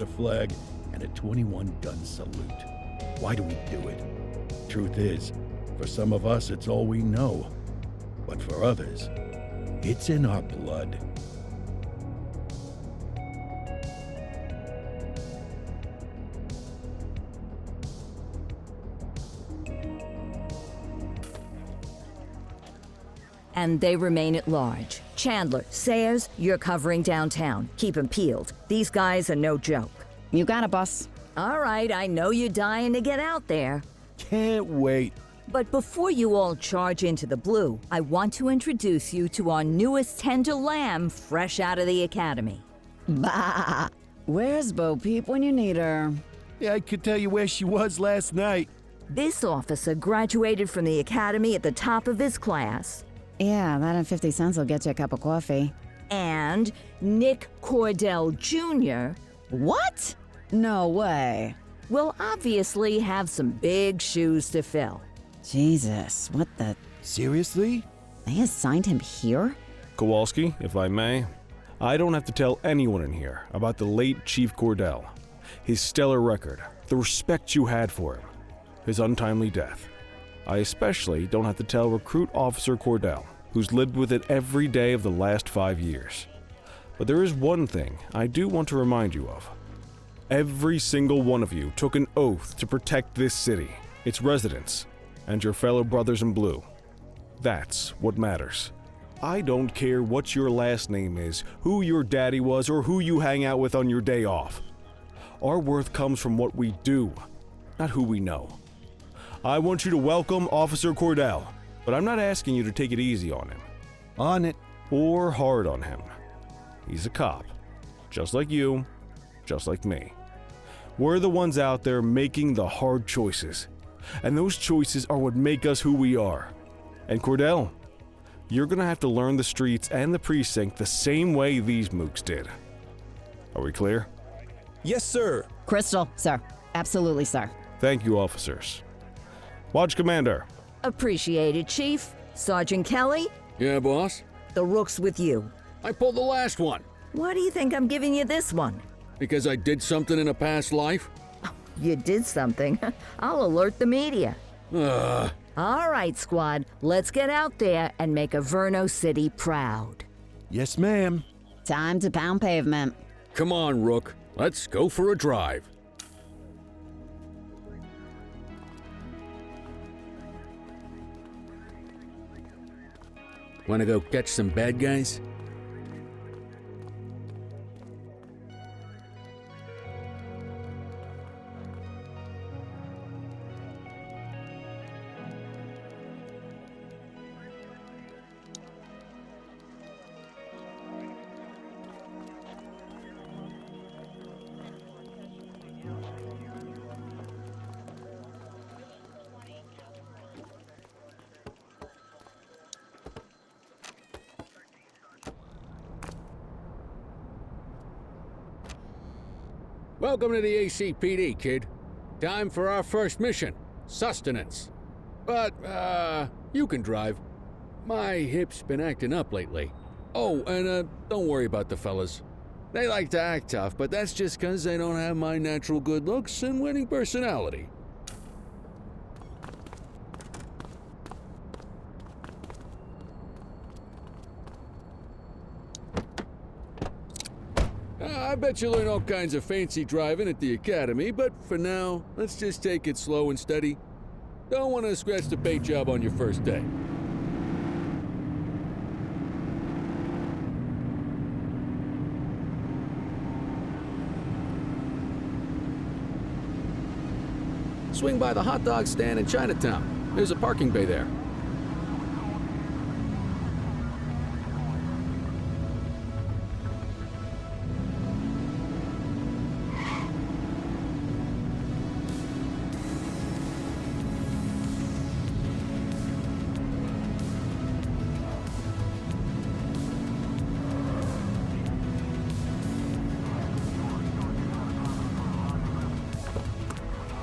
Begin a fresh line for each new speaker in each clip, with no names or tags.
the flag, and a 21-gun salute. Why do we do it? Truth is, for some of us, it's all we know. But for others, it's in our blood.
And they remain at large. Chandler, Sayers, you're covering downtown. Keep 'em peeled. These guys are no joke.
You got it, boss.
All right, I know you're dying to get out there.
Can't wait.
But before you all charge into the blue, I want to introduce you to our newest tender lamb fresh out of the academy.
Bah! Where's Bo Peep when you need her?
Yeah, I could tell you where she was last night.
This officer graduated from the academy at the top of his class.
Yeah, that and 50 cents will get you a cup of coffee.
And Nick Cordell Jr.
What? No way.
will obviously have some big shoes to fill.
Jesus, what the...
Seriously?
They assigned him here?
Kowalski, if I may, I don't have to tell anyone in here about the late Chief Cordell, his stellar record, the respect you had for him, his untimely death. I especially don't have to tell Recruit Officer Cordell, who's lived with it every day of the last 5 years. But there is one thing I do want to remind you of. Every single one of you took an oath to protect this city, its residents, and your fellow brothers in blue. That's what matters. I don't care what your last name is, who your daddy was, or who you hang out with on your day off. Our worth comes from what we do, not who we know. I want you to welcome Officer Cordell, but I'm not asking you to take it easy on him.
On it.
Or hard on him. He's a cop, just like you, just like me. We're the ones out there making the hard choices, and those choices are what make us who we are. And Cordell, you're gonna have to learn the streets and the precinct the same way these mooks did. Are we clear?
Yes, sir.
Crystal, sir. Absolutely, sir.
Thank you, officers. Watch Commander.
Appreciated, Chief. Sergeant Kelly,
Yeah, boss?
the rook's with you.
I pulled the last one.
Why do you think I'm giving you this one?
Because I did something in a past life?
You did something. I'll alert the media.
Ugh.
All right, squad, let's get out there and make Averno City proud.
Yes, ma'am.
Time to pound pavement.
Come on, Rook. Let's go for a drive. Wanna go catch some bad guys? Welcome to the ACPD, kid. Time for our first mission, sustenance. But, you can drive. My hip's been acting up lately. Oh, and, don't worry about the fellas. They like to act tough, but that's just 'cause they don't have my natural good looks and winning personality. I bet you learn all kinds of fancy driving at the academy, but for now, let's just take it slow and steady. Don't want to scratch the paint job on your first day. Swing by the hot dog stand in Chinatown. There's a parking bay there.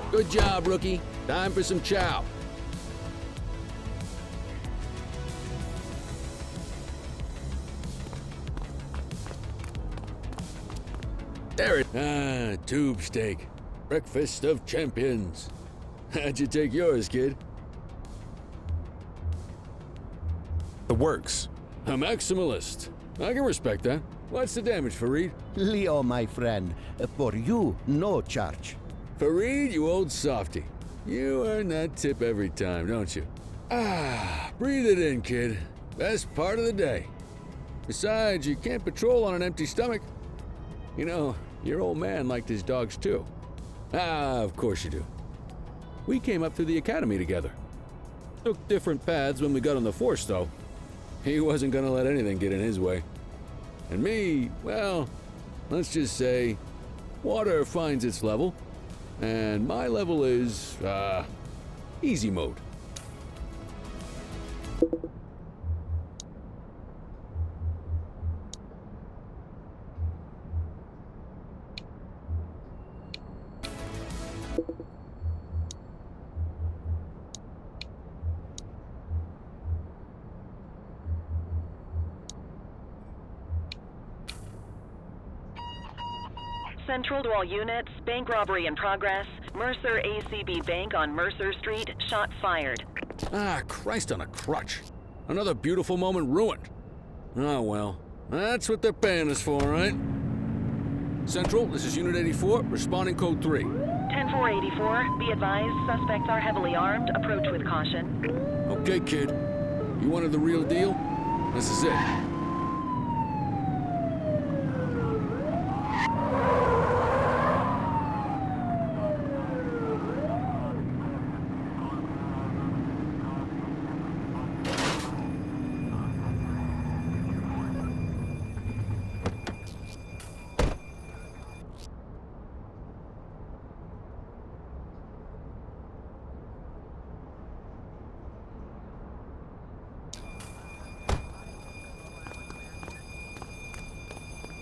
Good job, rookie. Time for some chow. There it. Ah, tube steak. Breakfast of champions. How'd you take yours, kid?
The works.
A maximalist. I can respect that. What's the damage, Fareed?
Leo, my friend, for you, no charge.
Fareed, you old softy. You earn that tip every time, don't you? Ah, breathe it in, kid. Best part of the day. Besides, you can't patrol on an empty stomach. You know, your old man liked his dogs too. Ah, of course you do. We came up through the academy together. Took different paths when we got on the force, though. He wasn't gonna let anything get in his way. And me, well, let's just say, water finds its level, and my level is, easy mode.
Central to all units, bank robbery in progress. Mercer ACB Bank on Mercer Street, shot fired.
Ah, Christ on a crutch. Another beautiful moment ruined. Oh well, that's what they're paying us for, right? Central, this is Unit 84, responding code 3.
10-484, be advised, suspects are heavily armed. Approach with caution.
Okay, kid. You wanted the real deal? This is it.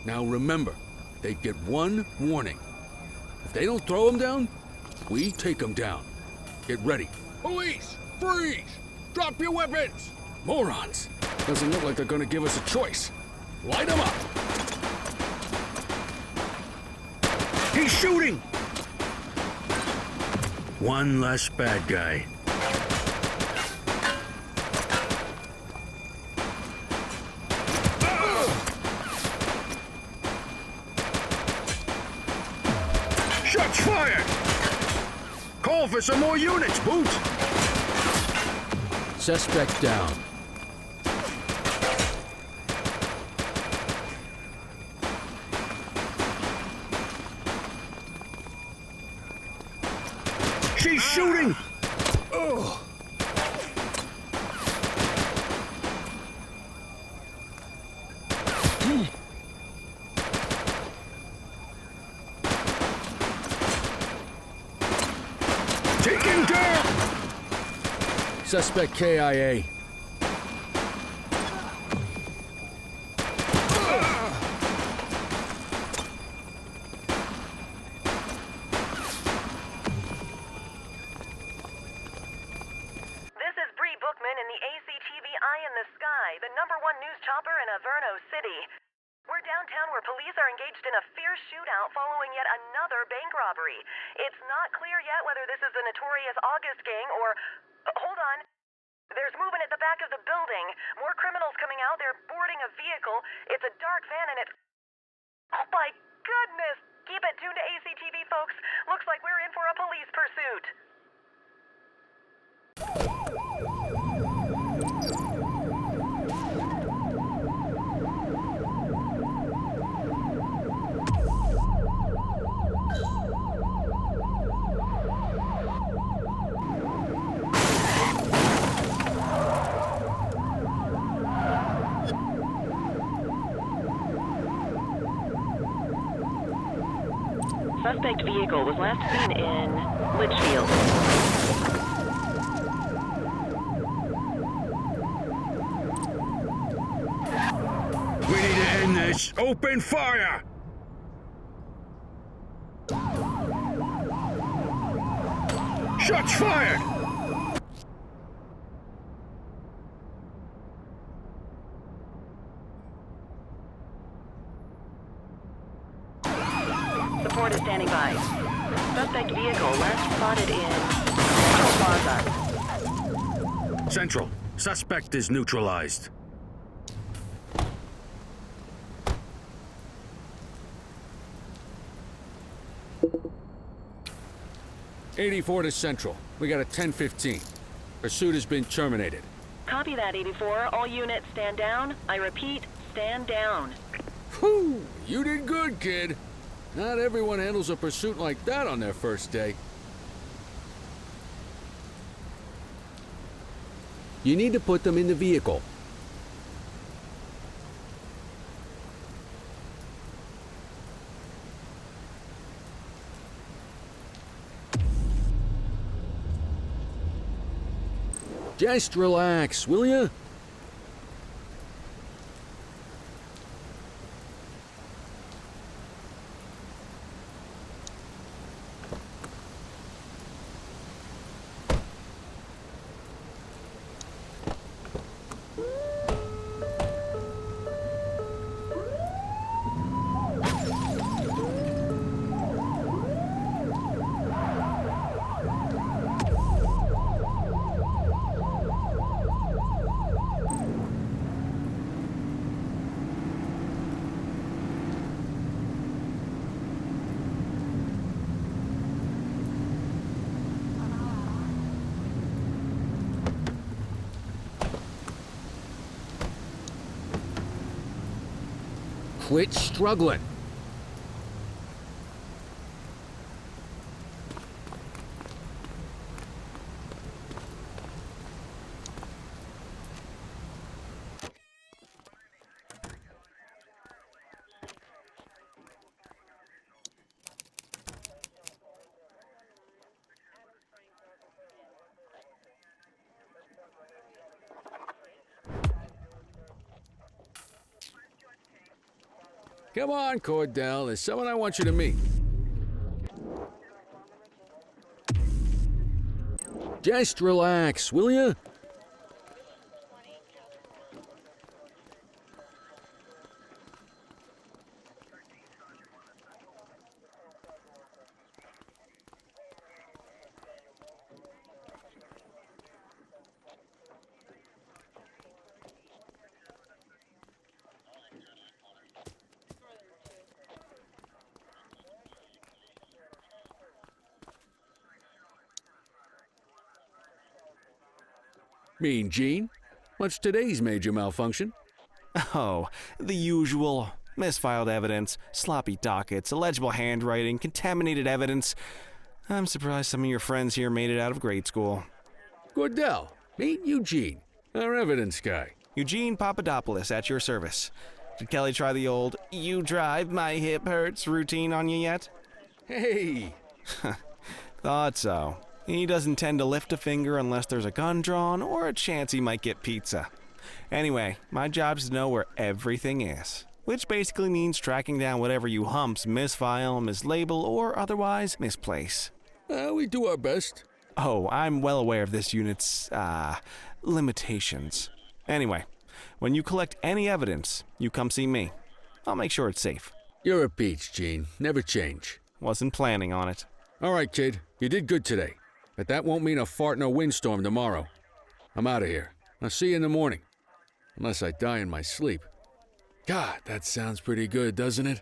Now remember, they get one warning. If they don't throw them down, we take them down. Get ready. Police! Freeze! Drop your weapons! Morons! Doesn't look like they're gonna give us a choice. Light them up! He's shooting! One less bad guy. Shots fired! Call for some more units, Boot! Suspect down. She's shooting! Oh. Taken down! Suspect KIA.
This is Bree Bookman in the ACTV Eye in the Sky, the #1 news chopper in Averno City. We're downtown where police are engaged in a fierce shootout following yet another bank robbery. It's not clear yet whether this is the notorious August gang or... hold on. There's movement at the back of the building. More criminals coming out. They're boarding a vehicle. It's a dark van and it's... oh my goodness! Keep it tuned to ACTV, folks. Looks like we're in for a police pursuit. Suspect vehicle was last seen in Litchfield.
We need to end this. Open fire! Shots fired!
Suspect vehicle last spotted in Central Plaza.
Central. Suspect is neutralized.
'84 to Central. We got a 10:15. Pursuit has been terminated.
Copy that, 84. All units stand down. I repeat, stand down.
Whew! You did good, kid. Not everyone handles a pursuit like that on their first day. You need to put them in the vehicle. Just relax, will ya? Quit struggling. Come on, Cordell. There's someone I want you to meet. Just relax, will ya? Mean Gene? What's today's major malfunction?
Oh, the usual. Misfiled evidence, sloppy dockets, illegible handwriting, contaminated evidence. I'm surprised some of your friends here made it out of grade school.
Cordell, meet Eugene, our evidence guy.
Eugene Papadopoulos at your service. Did Kelly try the old, "you drive, my hip hurts" routine on you yet?
Hey!
Thought so. He doesn't tend to lift a finger unless there's a gun drawn or a chance he might get pizza. Anyway, my job's to know where everything is, which basically means tracking down whatever you humps misfile, mislabel, or otherwise misplace.
We do our best.
Oh, I'm well aware of this unit's, limitations. Anyway, when you collect any evidence, you come see me. I'll make sure it's safe.
You're a peach, Gene. Never change.
Wasn't planning on it.
All right, kid. You did good today. But that won't mean a fart in a windstorm tomorrow. I'm out of here. I'll see you in the morning. Unless I die in my sleep. God, that sounds pretty good, doesn't it?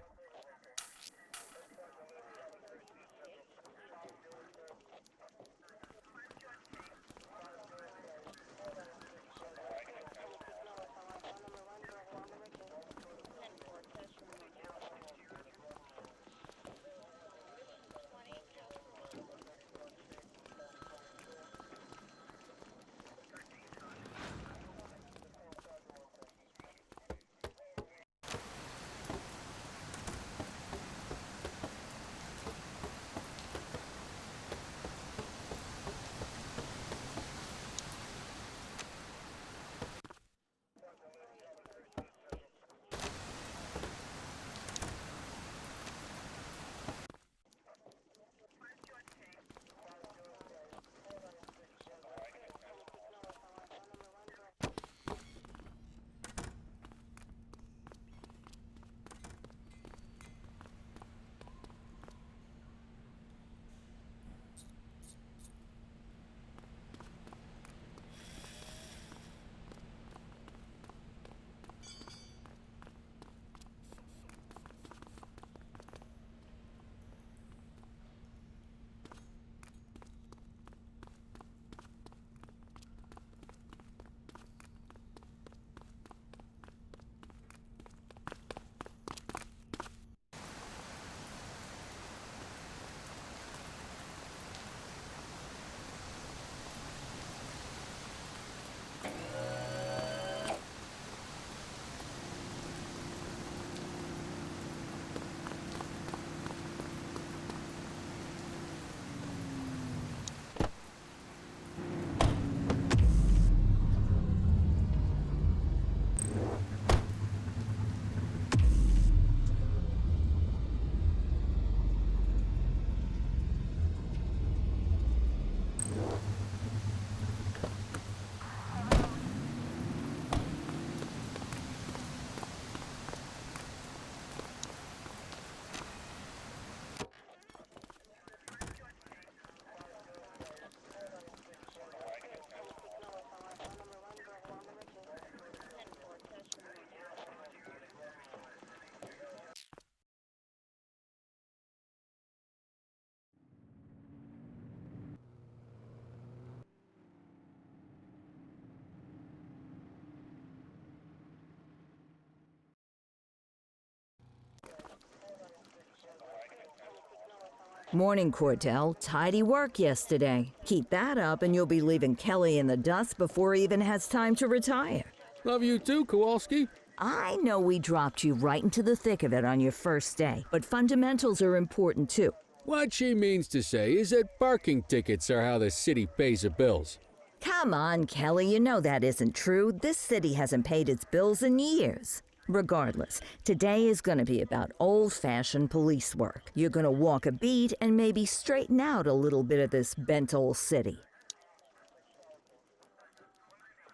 Morning, Cordell. Tidy work yesterday. Keep that up and you'll be leaving Kelly in the dust before he even has time to retire.
Love you too, Kowalski.
I know we dropped you right into the thick of it on your first day, but fundamentals are important too.
What she means to say is that parking tickets are how the city pays the bills.
Come on, Kelly, you know that isn't true. This city hasn't paid its bills in years. Regardless, today is going to be about old-fashioned police work. You're going to walk a beat and maybe straighten out a little bit of this bent old city.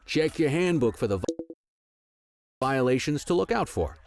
Check your handbook for the violations to look out for.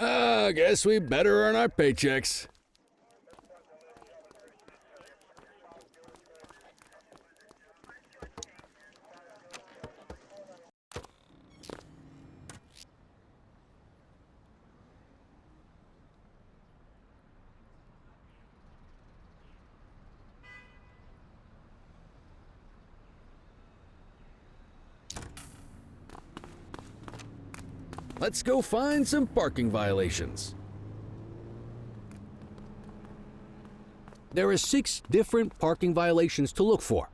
I guess we better earn our paychecks. Let's go find some parking violations. There are 6 different parking violations to look for.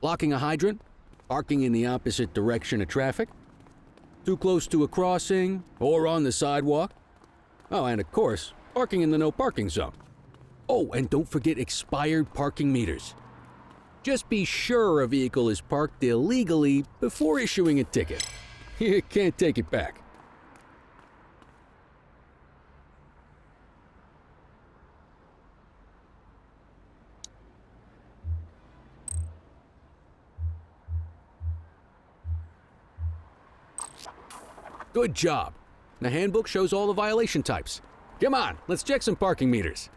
Blocking a hydrant, parking in the opposite direction of traffic, too close to a crossing or on the sidewalk. Oh, and of course, parking in the no parking zone. Oh, and don't forget expired parking meters. Just be sure a vehicle is parked illegally before issuing a ticket. You can't take it back. Good job. The handbook shows all the violation types. Come on, let's check some parking meters.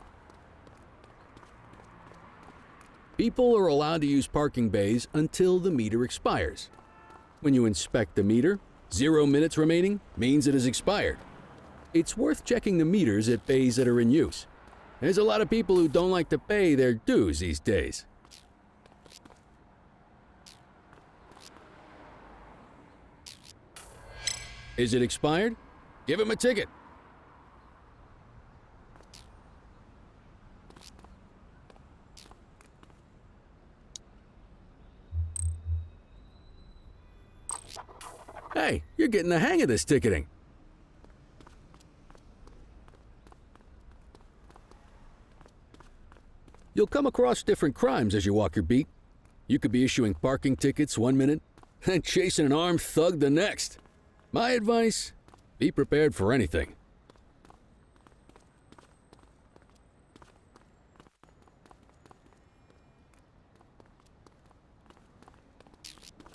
People are allowed to use parking bays until the meter expires. When you inspect the meter, 0 minutes remaining means it has expired. It's worth checking the meters at bays that are in use. There's a lot of people who don't like to pay their dues these days. Is it expired? Give him a ticket. Hey, you're getting the hang of this ticketing. You'll come across different crimes as you walk your beat. You could be issuing parking tickets 1 minute and chasing an armed thug the next. My advice, be prepared for anything.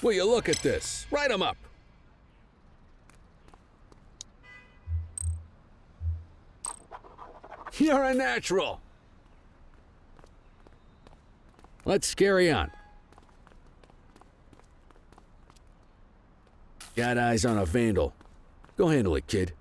Will you look at this? Write 'em up. You're a natural. Let's carry on. Got eyes on a vandal. Go handle it, kid.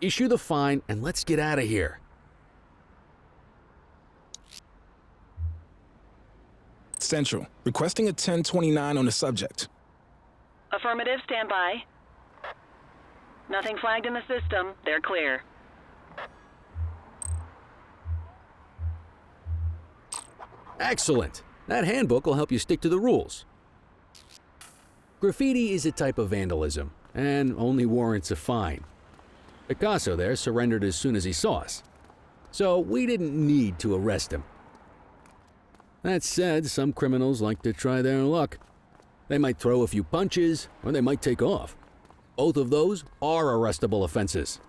Issue the fine and let's get out of here.
Central, requesting a 1029 on the subject.
Affirmative, stand by. Nothing flagged in the system. They're clear.
Excellent. That handbook will help you stick to the rules. Graffiti is a type of vandalism, and only warrants a fine. Picasso there surrendered as soon as he saw us, so we didn't need to arrest him. That said, some criminals like to try their luck. They might throw a few punches, or they might take off. Both of those are arrestable offenses.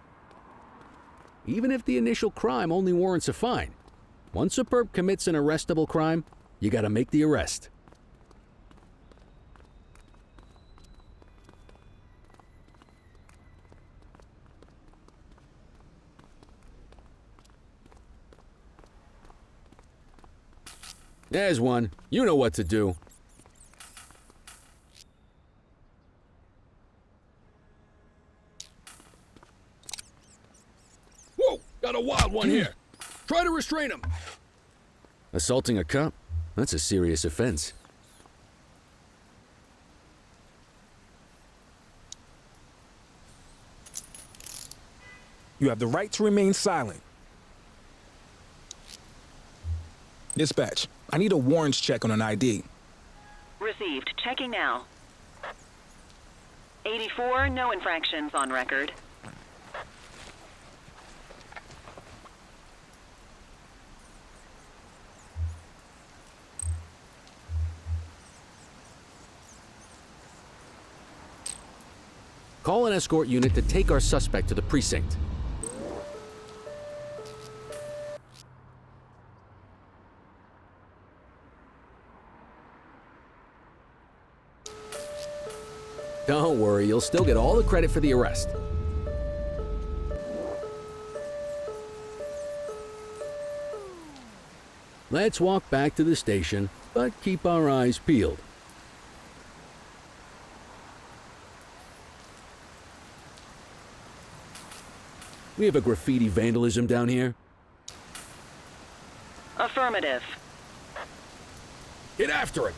Even if the initial crime only warrants a fine, once a perp commits an arrestable crime, you gotta make the arrest. There's one. You know what to do. Whoa! Got a wild one here. Try to restrain him. Assaulting a cop? That's a serious offense.
You have the right to remain silent. Dispatch, I need a warrants check on an ID.
Received. Checking now. 84, no infractions on record.
Call an escort unit to take our suspect to the precinct. Don't worry, you'll still get all the credit for the arrest. Let's walk back to the station, but keep our eyes peeled. We have a graffiti vandalism down here.
Affirmative.
Get after it!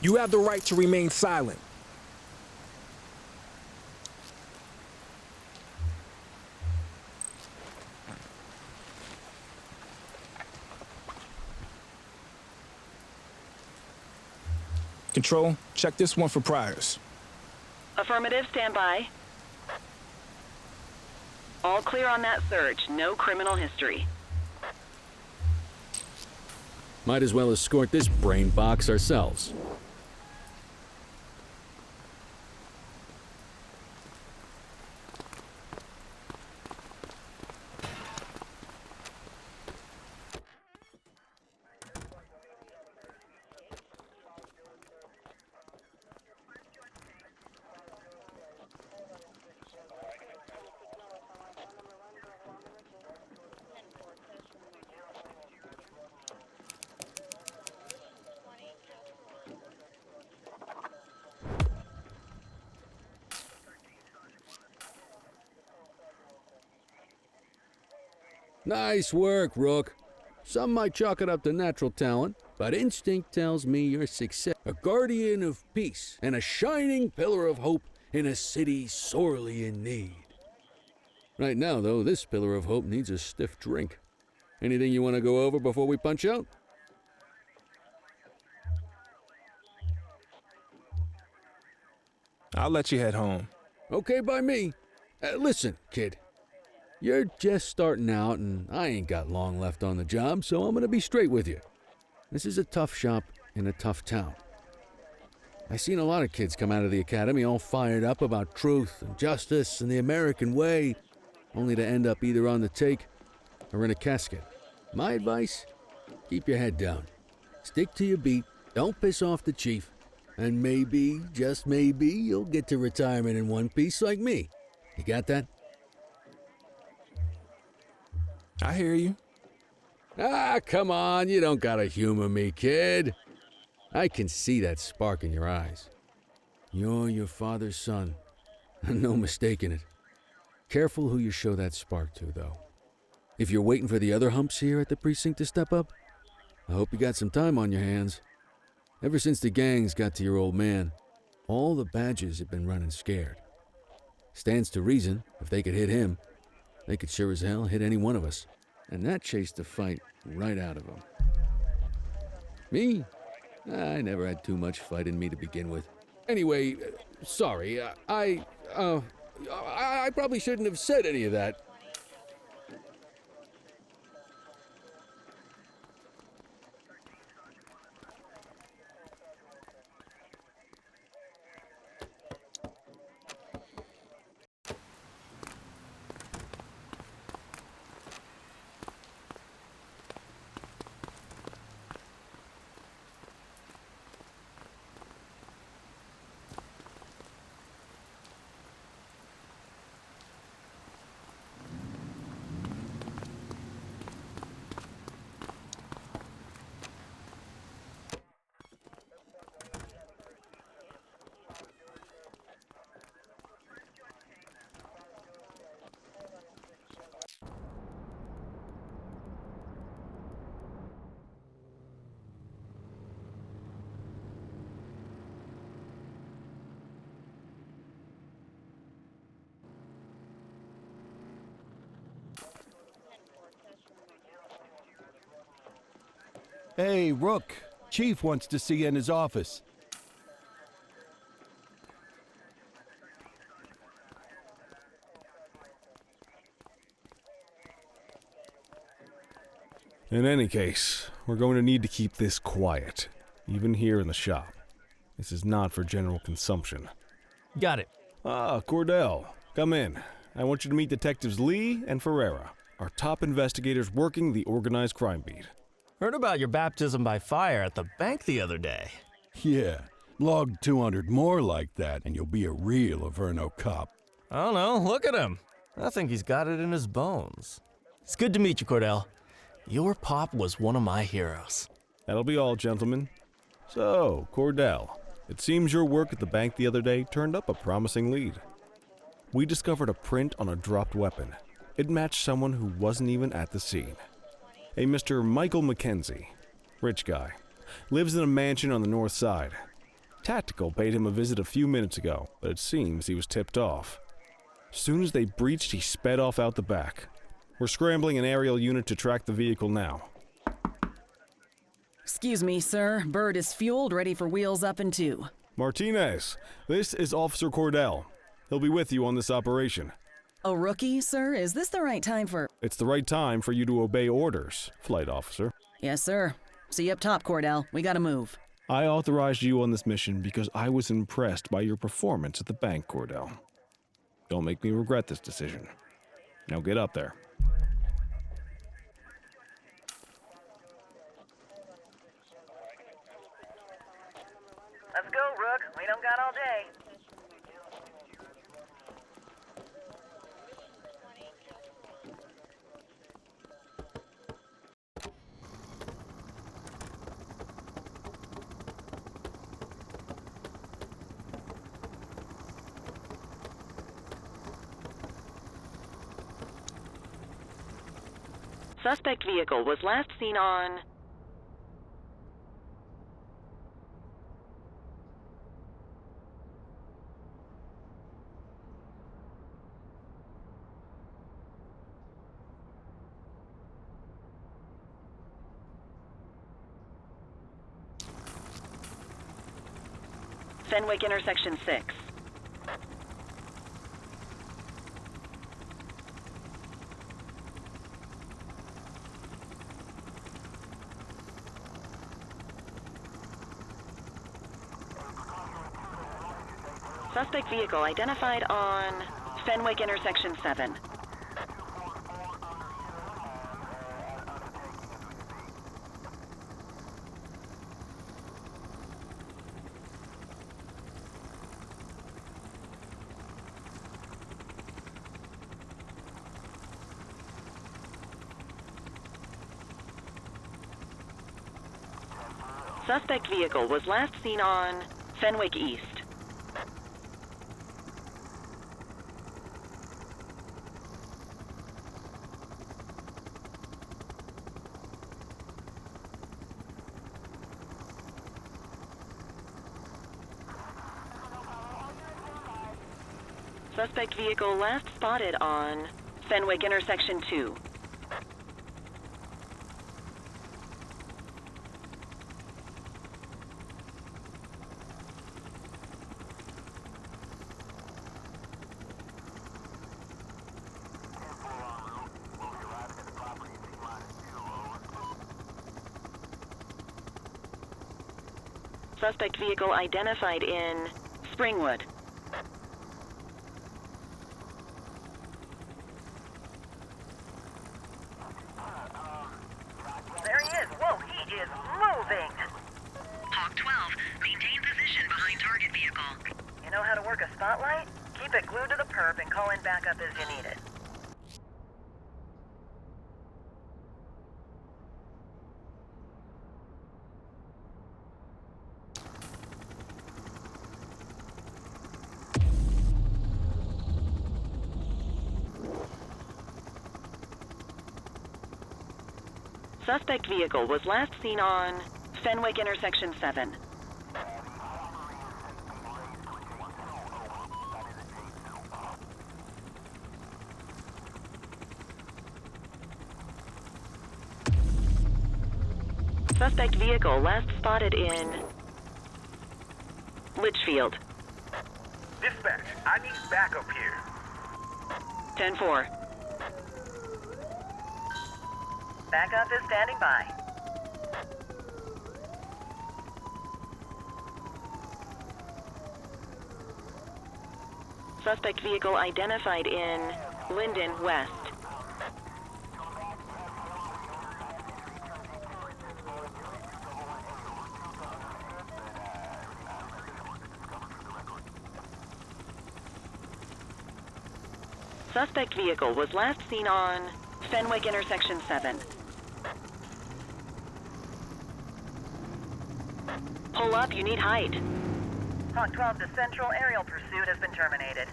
You have the right to remain silent. Control, check this one for priors.
Affirmative, stand by. All clear on that search. No criminal history.
Might as well escort this brain box ourselves. Nice work, Rook. Some might chalk it up to natural talent, but instinct tells me you're success. A guardian of peace and a shining pillar of hope in a city sorely in need. Right now, though, this pillar of hope needs a stiff drink. Anything you want to go over before we punch out?
I'll let you head home.
Okay by me. Listen, kid. You're just starting out, and I ain't got long left on the job, so I'm gonna be straight with you. This is a tough shop in a tough town. I've seen a lot of kids come out of the academy all fired up about truth and justice and the American way, only to end up either on the take or in a casket. My advice? Keep your head down. Stick to your beat, don't piss off the chief, and maybe, just maybe, you'll get to retirement in one piece like me. You got that?
I hear you.
Ah, come on, you don't gotta humor me, kid. I can see that spark in your eyes. You're your father's son. No mistaking it. Careful who you show that spark to, though. If you're waiting for the other humps here at the precinct to step up, I hope you got some time on your hands. Ever since the gangs got to your old man, all the badges have been running scared. Stands to reason, if they could hit him, they could sure as hell hit any one of us. And that chased the fight right out of him. Me? I never had too much fight in me to begin with. Anyway, sorry, I probably shouldn't have said any of that.
Hey, Rook. Chief wants to see you in his office.
In any case, we're going to need to keep this quiet, even here in the shop. This is not for general consumption.
Got it.
Ah, Cordell, come in. I want you to meet Detectives Lee and Ferreira, our top investigators working the organized crime beat.
Heard about your baptism by fire at the bank the other day.
Yeah, log 200 more like that and you'll be a real Averno cop.
I don't know, look at him. I think he's got it in his bones. It's good to meet you, Cordell. Your pop was one of my heroes.
That'll be all, gentlemen. So, Cordell, it seems your work at the bank the other day turned up a promising lead. We discovered a print on a dropped weapon. It matched someone who wasn't even at the scene. A Mr. Michael McKenzie, rich guy, lives in a mansion on the north side. Tactical paid him a visit a few minutes ago, but it seems he was tipped off. Soon as they breached, he sped off out the back. We're scrambling an aerial unit to track the vehicle now.
Excuse me, sir. Bird is fueled, ready for wheels up in 2.
Martinez, this is Officer Cordell. He'll be with you on this operation.
A rookie, sir? Is this the right time for...
It's the right time for you to obey orders, Flight Officer.
Yes, sir. See you up top, Cordell. We gotta move.
I authorized you on this mission because I was impressed by your performance at the bank, Cordell. Don't make me regret this decision. Now get up there.
Let's go, Rook. We don't got all day.
Suspect vehicle was last seen on... Fenwick intersection 6. Suspect vehicle identified on Fenwick intersection 7. Suspect vehicle was last seen on Fenwick East. Suspect vehicle last spotted on Fenwick intersection 2. Suspect vehicle identified in Springwood.
There he is. Whoa, he is moving.
Hawk 12, maintain position behind target vehicle.
You know how to work a spotlight? Keep it glued to the perp and call in backup as you need it.
Suspect vehicle was last seen on Fenwick intersection 7. Suspect vehicle last spotted in Litchfield.
Dispatch, I need backup here.
10-4.
Backup is standing by.
Suspect vehicle identified in Linden West. Suspect vehicle was last seen on Fenwick intersection 7. Pull up, you need height.
Hawk 12 to Central, aerial pursuit has been terminated.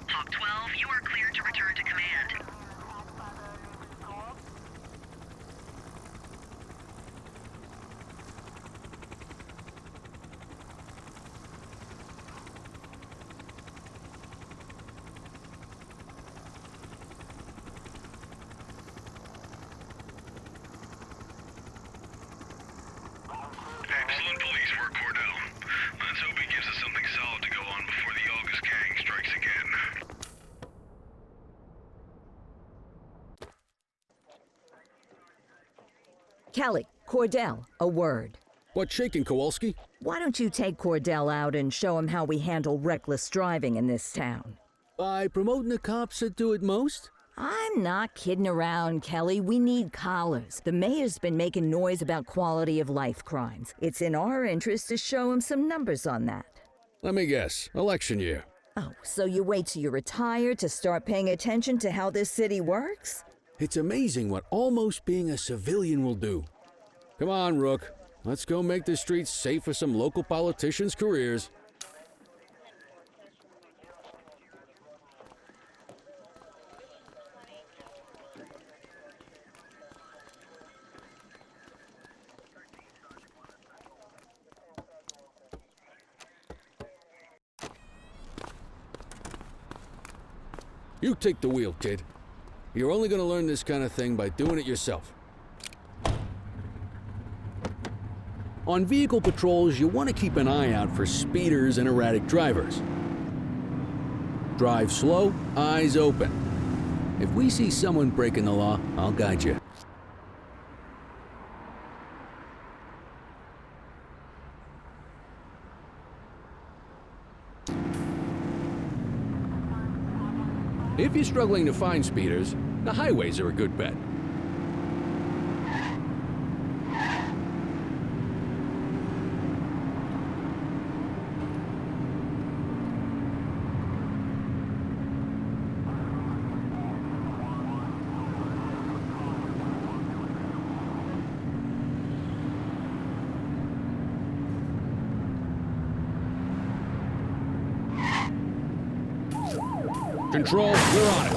Hawk 12, you are cleared to return to command.
Excellent police work, Cordell. Let's hope he gives us something solid to go on before the August gang strikes again.
Kelly, Cordell, a word.
What's shaking, Kowalski?
Why don't you take Cordell out and show him how we handle reckless driving in this town?
By promoting the cops that do it most?
I'm not kidding around, Kelly. We need collars. The mayor's been making noise about quality of life crimes. It's in our interest to show him some numbers on that.
Let me guess. Election year.
Oh, so you wait till you retire to start paying attention to how this city works?
It's amazing what almost being a civilian will do. Come on, Rook. Let's go make the streets safe for some local politicians' careers. You take the wheel, kid. You're only gonna learn this kind of thing by doing it yourself. On vehicle patrols, you want to keep an eye out for speeders and erratic drivers. Drive slow, eyes open. If we see someone breaking the law, I'll guide you. If you're struggling to find speeders, the highways are a good bet. Control, we're on it.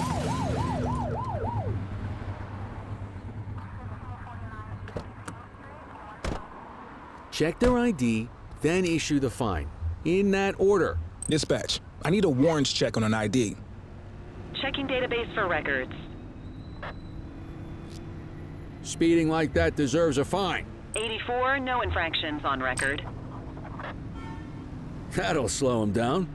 Check their ID, then issue the fine. In that order.
Dispatch, I need a warrants check on an ID.
Checking database for records.
Speeding like that deserves a fine.
84, no infractions on record.
That'll slow him down.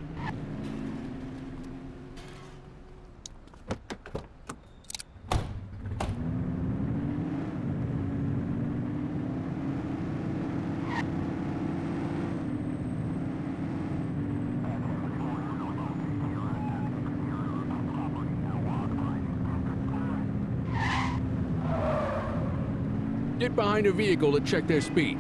Get behind a vehicle to check their speed.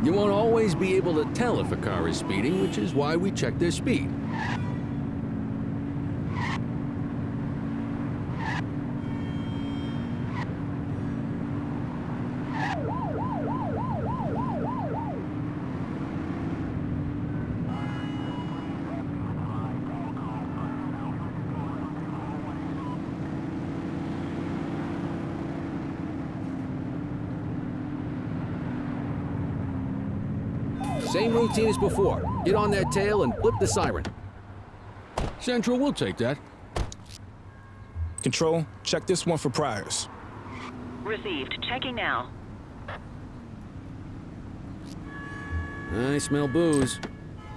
You won't always be able to tell if a car is speeding, which is why we check their speed. Same routine as before. Get on their tail and flip the siren. Central, we'll take that.
Control, check this one for priors.
Received. Checking now.
I smell booze.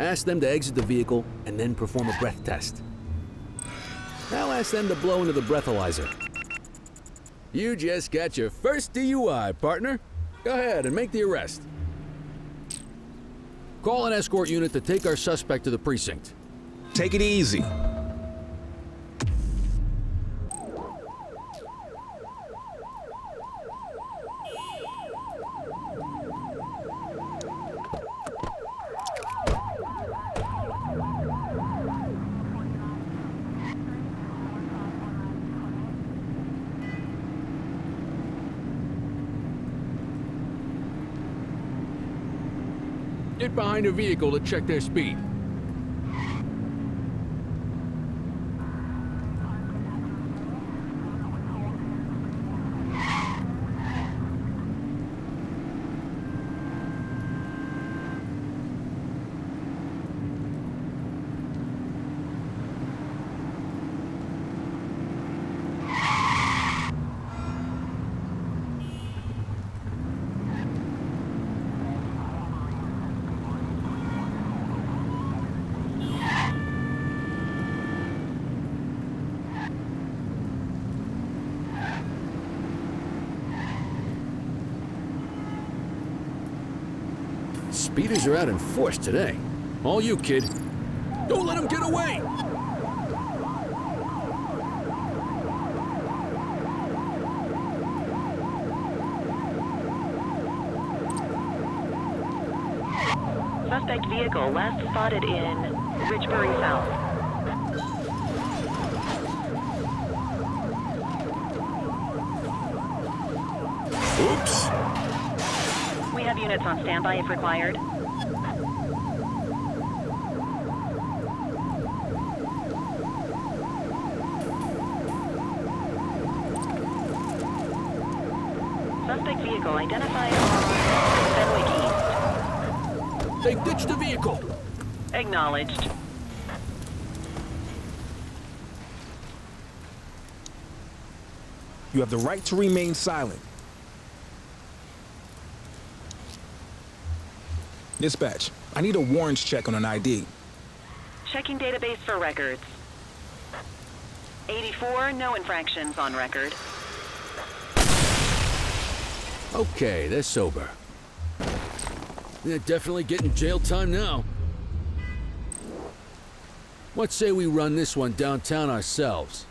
Ask them to exit the vehicle and then perform a breath test. Now ask them to blow into the breathalyzer. You just got your first DUI, partner. Go ahead and make the arrest. Call an escort unit to take our suspect to the precinct.
Take it easy.
Get behind a vehicle to check their speed. Speeders are out in force today. All you, kid. Don't let him get away!
Suspect vehicle last spotted in Richbury South.
Oops.
We have units on standby if required. Suspect vehicle identified on Fenwick East.
They ditched the vehicle!
Acknowledged.
You have the right to remain silent. Dispatch, I need a warrants check on an ID.
Checking database for records. 84, no infractions on record.
Okay, they're sober. They're definitely getting jail time now. What say we run this one downtown ourselves?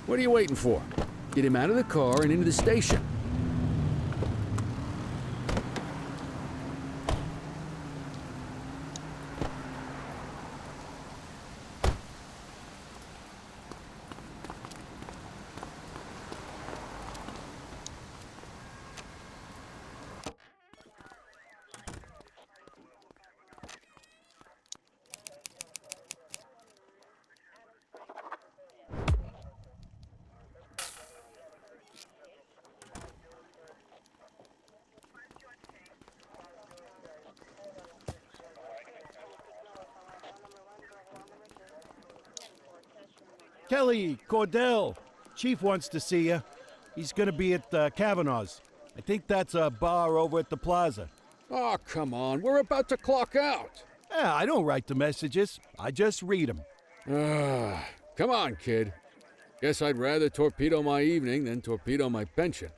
What are you waiting for? Get him out of the car and into the station.
Kelly, Cordell, Chief wants to see you. He's gonna be at Kavanaugh's. I think that's a bar over at the plaza.
Oh, come on. We're about to clock out.
Yeah, I don't write the messages. I just read them.
Come on, kid. Guess I'd rather torpedo my evening than torpedo my pension.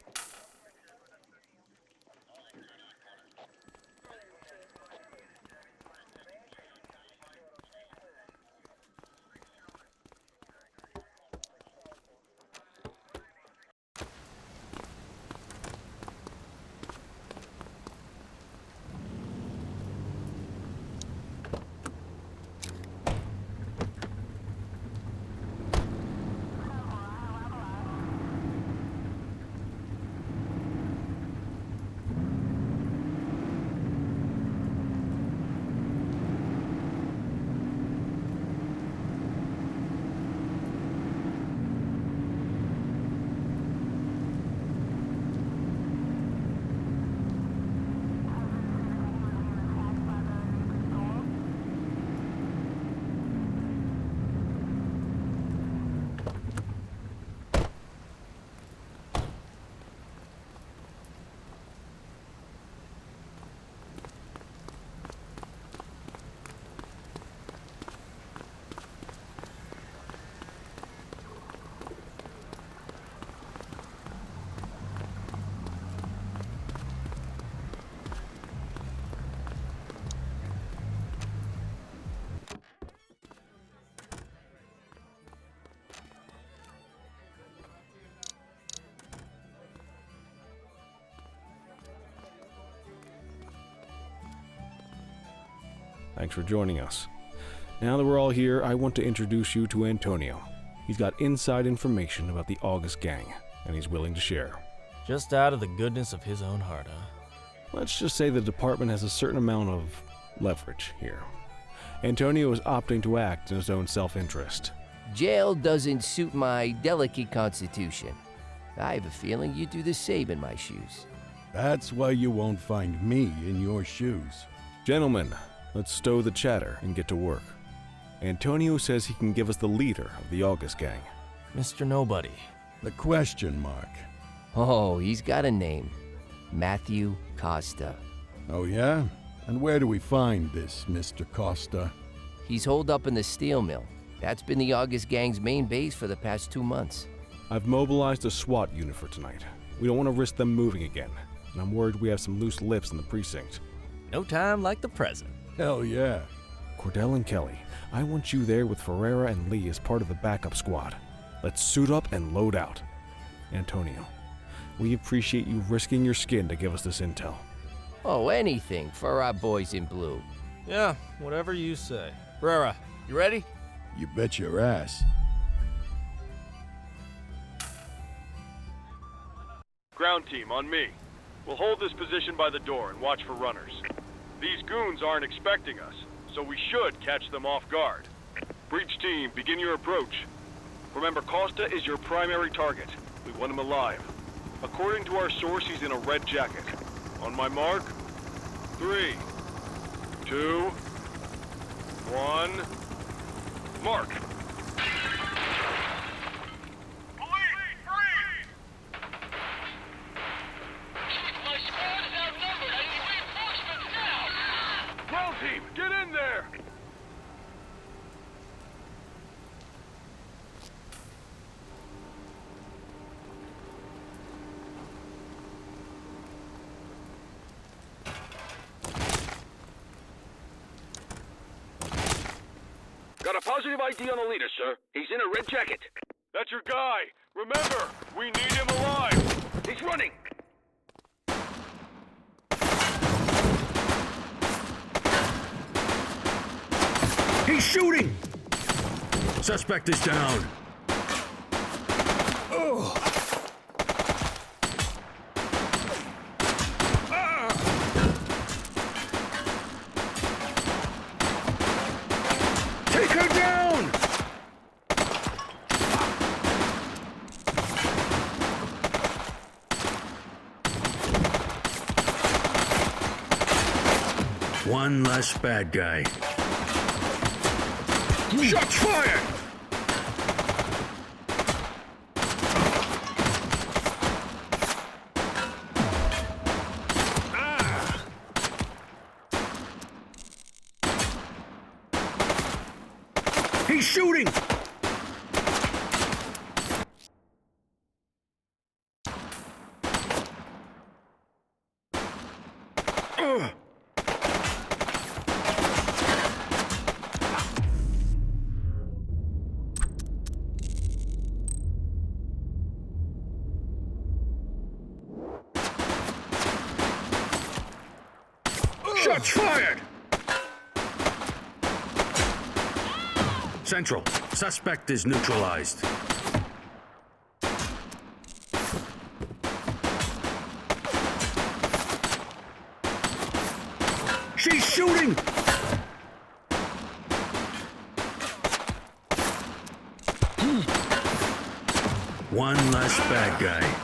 Thanks for joining us. Now that we're all here, I want to introduce you to Antonio. He's got inside information about the August gang, and he's willing to share.
Just out of the goodness of his own heart, huh?
Let's just say the department has a certain amount of leverage here. Antonio is opting to act in his own self-interest.
Jail doesn't suit my delicate constitution. I have a feeling you'd do the same in my shoes.
That's why you won't find me in your shoes.
Gentlemen, let's stow the chatter and get to work. Antonio says he can give us the leader of the August gang.
Mr. Nobody.
The question mark.
Oh, he's got a name. Matthew Costa.
Oh, yeah? And where do we find this Mr. Costa?
He's holed up in the steel mill. That's been the August gang's main base for the past 2 months.
I've mobilized a SWAT unit for tonight. We don't want to risk them moving again, and I'm worried we have some loose lips in the precinct.
No time like the present.
Hell yeah.
Cordell and Kelly, I want you there with Ferreira and Lee as part of the backup squad. Let's suit up and load out. Antonio. We appreciate you risking your skin to give us this intel.
Oh, anything for our boys in blue.
Yeah, whatever you say. Brera, you ready?
You bet your ass.
Ground team, on me. We'll hold this position by the door and watch for runners. These goons aren't expecting us, so we should catch them off guard. Breach team, begin your approach. Remember, Costa is your primary target. We want him alive. According to our source, he's in a red jacket. On my mark, 3, 2, 1, mark! Ground team, get in there! Got a positive ID on the leader, sir. He's in a red jacket. That's your guy. Remember, we need him alive. He's running.
He's shooting! Suspect is down.
Take her down!
One less bad guy.
Shots fired!
He's shooting!
Shots fired!
Central, suspect is neutralized.
She's shooting!
One less bad guy.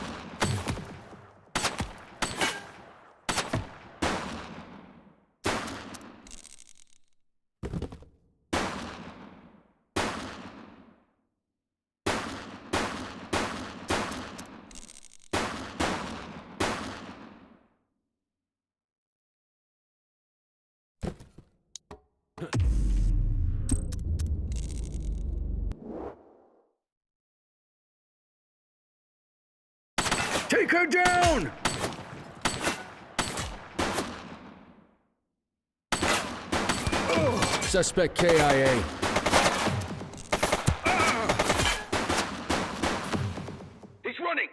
Take her down! Suspect KIA.
He's running!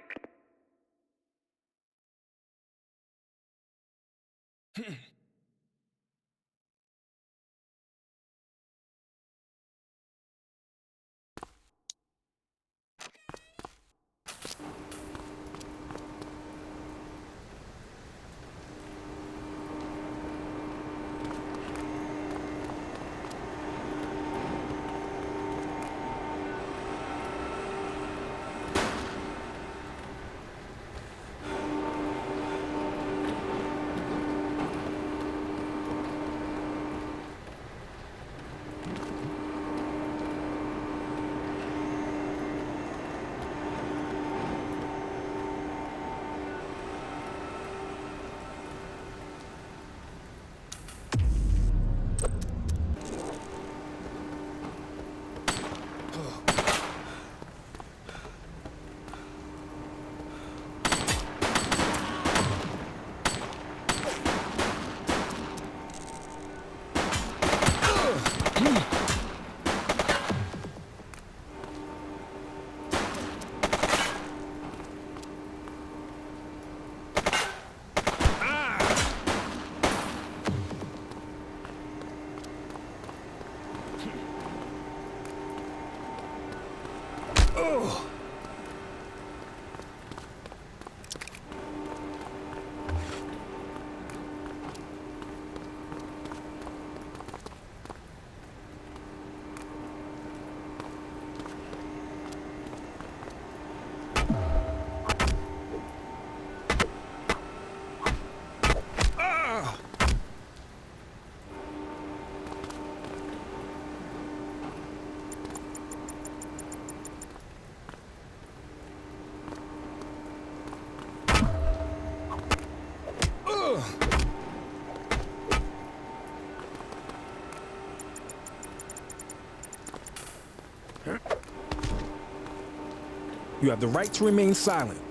You have the right to remain silent.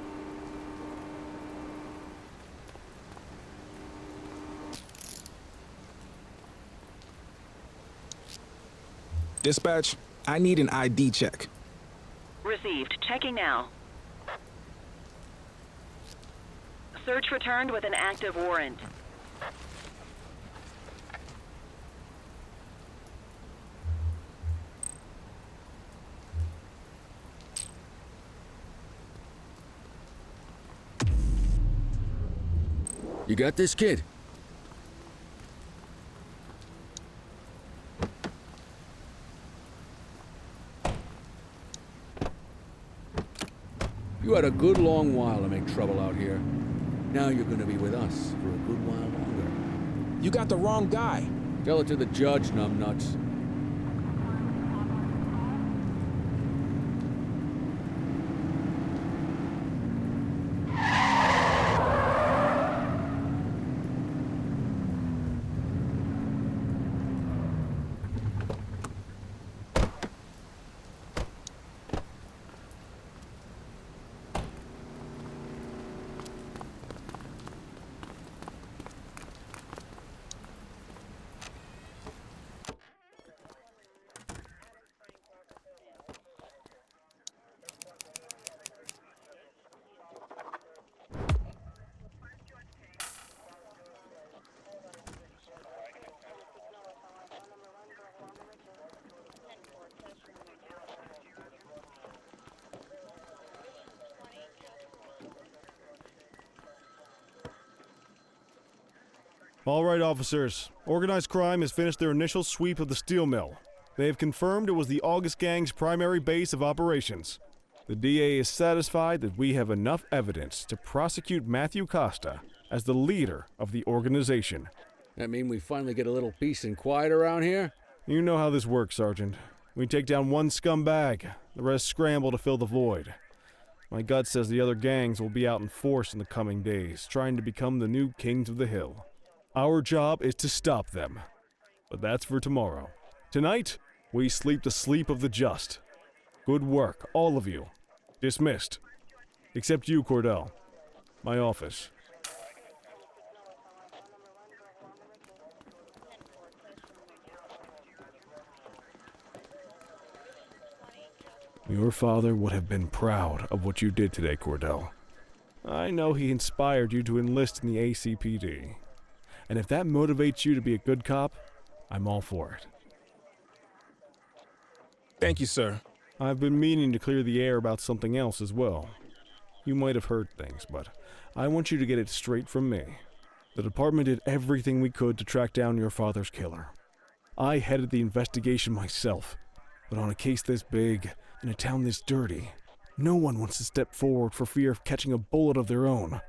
Dispatch, I need an ID check.
Received. Checking now. Search returned with an active warrant.
You got this, kid? You had a good long while to make trouble out here. Now you're gonna be with us for a good while longer.
You got the wrong guy.
Tell it to the judge, numbnuts.
All right, officers. Organized crime has finished their initial sweep of the steel mill. They have confirmed it was the August Gang's primary base of operations. The DA is satisfied that we have enough evidence to prosecute Matthew Costa as the leader of the organization.
That mean we finally get a little peace and quiet around here?
You know how this works, Sergeant. We take down one scumbag, the rest scramble to fill the void. My gut says the other gangs will be out in force in the coming days, trying to become the new kings of the hill. Our job is to stop them. But that's for tomorrow. Tonight, we sleep the sleep of the just. Good work, all of you. Dismissed. Except you, Cordell. My office. Your father would have been proud of what you did today, Cordell. I know he inspired you to enlist in the ACPD. And if that motivates you to be a good cop, I'm all for it.
Thank you, sir.
I've been meaning to clear the air about something else as well. You might have heard things, but I want you to get it straight from me. The department did everything we could to track down your father's killer. I headed the investigation myself, but on a case this big, in a town this dirty, no one wants to step forward for fear of catching a bullet of their own.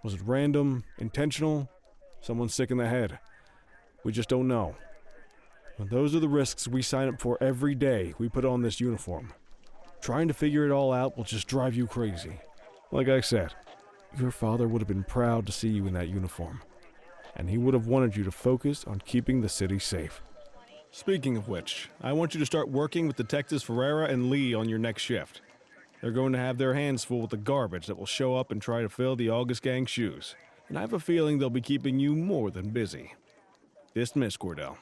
Was it random, intentional? Someone sick in the head? We just don't know. But those are the risks we sign up for every day we put on this uniform. Trying to figure it all out will just drive you crazy. Like I said, your father would have been proud to see you in that uniform. And he would have wanted you to focus on keeping the city safe. Speaking of which, I want you to start working with Detectives Ferreira and Lee on your next shift. They're going to have their hands full with the garbage that will show up and try to fill the August Gang's shoes. And I have a feeling they'll be keeping you more than busy. Dismiss, Cordell.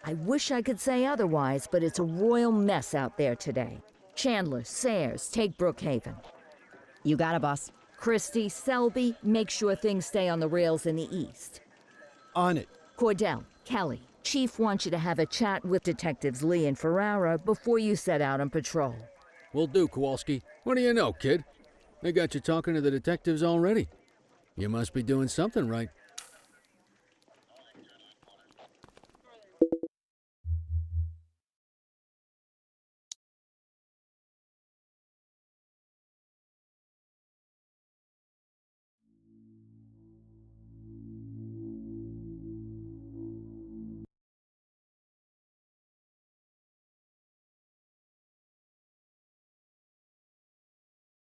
I wish I could say otherwise, but it's a royal mess out there today. Chandler, Sayers, take Brookhaven.
You got it, boss.
Christie, Selby, make sure things stay on the rails in the east.
On it.
Cordell, Kelly, Chief wants you to have a chat with Detectives Lee and Ferrara before you set out on patrol.
Will do, Kowalski. What do you know, kid? They got you talking to the detectives already. You must be doing something right.